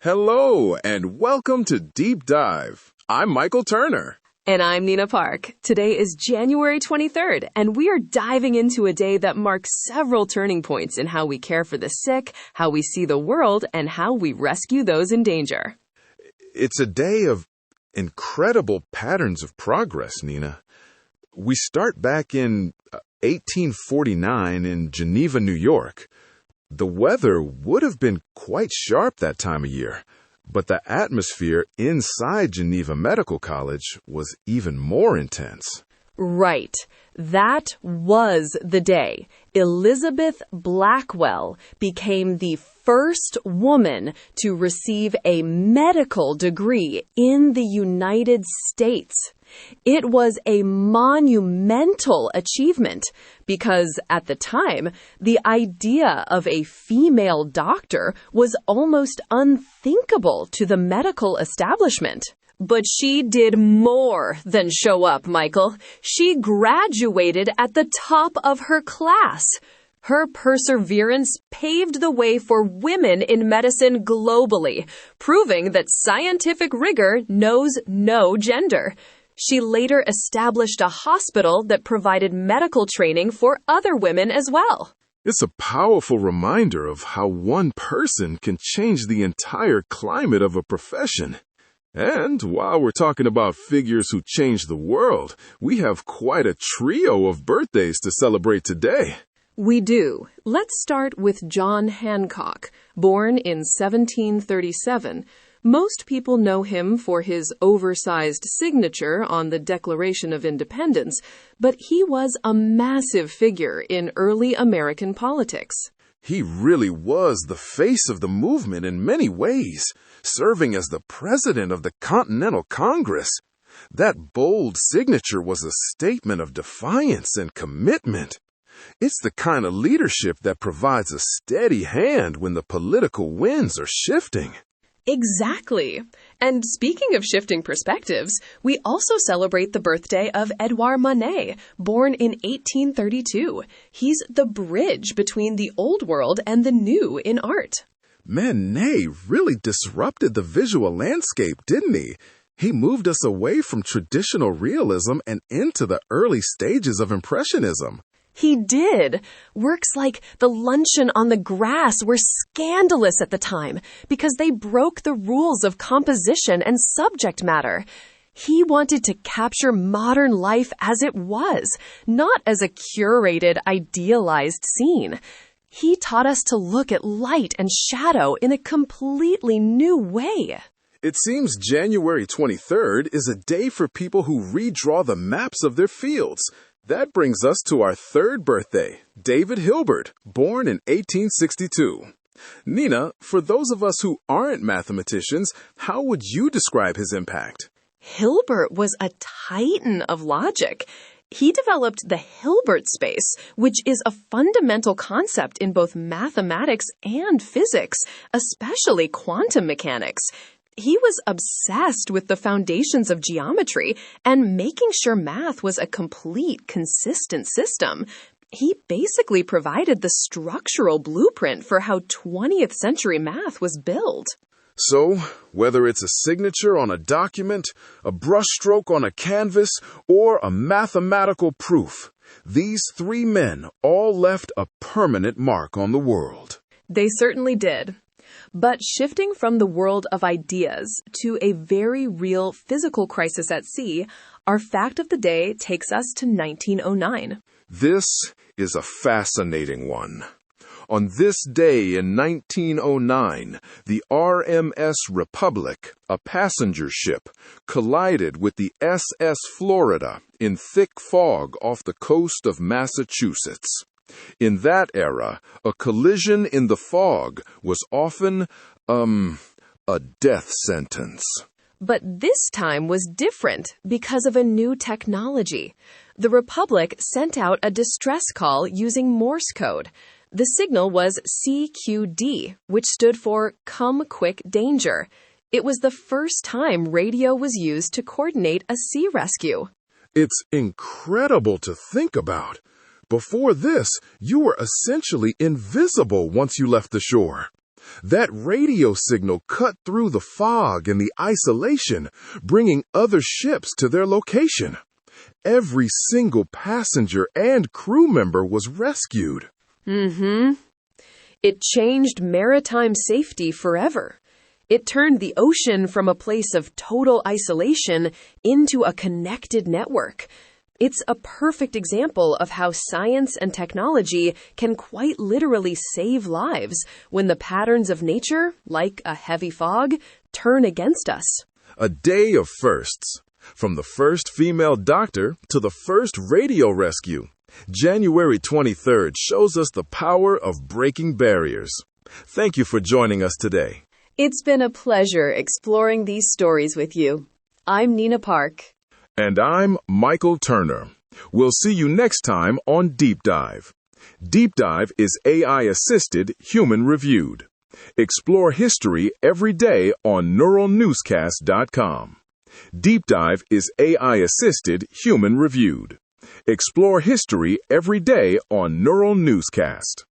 Hello, and welcome to Deep Dive. I'm Michael Turner. And I'm Nina Park. Today is January 23rd, and we are diving into a day that marks several turning points in how we care for the sick, how we see the world, and how we rescue those in danger. It's a day of incredible patterns of progress, Nina. We start back in 1849 in Geneva, New York. The weather would have been quite sharp that time of year, but the atmosphere inside Geneva Medical College was even more intense. Right. That was the day Elizabeth Blackwell became the first woman to receive a medical degree in the United States. It was a monumental achievement because, at the time, the idea of a female doctor was almost unthinkable to the medical establishment. But she did more than show up, Michael. She graduated at the top of her class. Her perseverance paved the way for women in medicine globally, proving that scientific rigor knows no gender. She later established a hospital that provided medical training for other women as well. It's a powerful reminder of how one person can change the entire climate of a profession. And while we're talking about figures who changed the world, we have quite a trio of birthdays to celebrate today. We do. Let's start with John Hancock, born in 1737. Most people know him for his oversized signature on the Declaration of Independence, but he was a massive figure in early American politics. He really was the face of the movement in many ways, serving as the president of the Continental Congress. That bold signature was a statement of defiance and commitment. It's the kind of leadership that provides a steady hand when the political winds are shifting. Exactly. And speaking of shifting perspectives, we also celebrate the birthday of Édouard Manet, born in 1832. He's the bridge between the old world and the new in art. Manet really disrupted the visual landscape, didn't he? He moved us away from traditional realism and into the early stages of Impressionism. He did. Works like The Luncheon on the Grass were scandalous at the time because they broke the rules of composition and subject matter. He wanted to capture modern life as it was, not as a curated, idealized scene. He taught us to look at light and shadow in a completely new way. It seems January 23rd is a day for people who redraw the maps of their fields. That brings us to our third birthday, David Hilbert, born in 1862. Nina, for those of us who aren't mathematicians, how would you describe his impact? Hilbert was a titan of logic. He developed the Hilbert space, which is a fundamental concept in both mathematics and physics, especially quantum mechanics. He was obsessed with the foundations of geometry and making sure math was a complete, consistent system. He basically provided the structural blueprint for how 20th century math was built. So, whether it's a signature on a document, a brushstroke on a canvas, or a mathematical proof, these three men all left a permanent mark on the world. They certainly did. But shifting from the world of ideas to a very real physical crisis at sea, our fact of the day takes us to 1909. This is a fascinating one. On this day in 1909, the RMS Republic, a passenger ship, collided with the SS Florida in thick fog off the coast of Massachusetts. In that era, a collision in the fog was often, a death sentence. But this time was different because of a new technology. The Republic sent out a distress call using Morse code. The signal was CQD, which stood for Come Quick Danger. It was the first time radio was used to coordinate a sea rescue. It's incredible to think about. Before this, you were essentially invisible once you left the shore. That radio signal cut through the fog and the isolation, bringing other ships to their location. Every single passenger and crew member was rescued. It changed maritime safety forever. It turned the ocean from a place of total isolation into a connected network. It's a perfect example of how science and technology can quite literally save lives when the patterns of nature, like a heavy fog, turn against us. A day of firsts. From the first female doctor to the first radio rescue. January 23rd shows us the power of breaking barriers. Thank you for joining us today. It's been a pleasure exploring these stories with you. I'm Nina Park. And I'm Michael Turner. We'll see you next time on Deep Dive. Deep Dive is AI-assisted, human-reviewed. Explore history every day on neuralnewscast.com. Deep Dive is AI-assisted, human-reviewed. Explore history every day on Neural Newscast.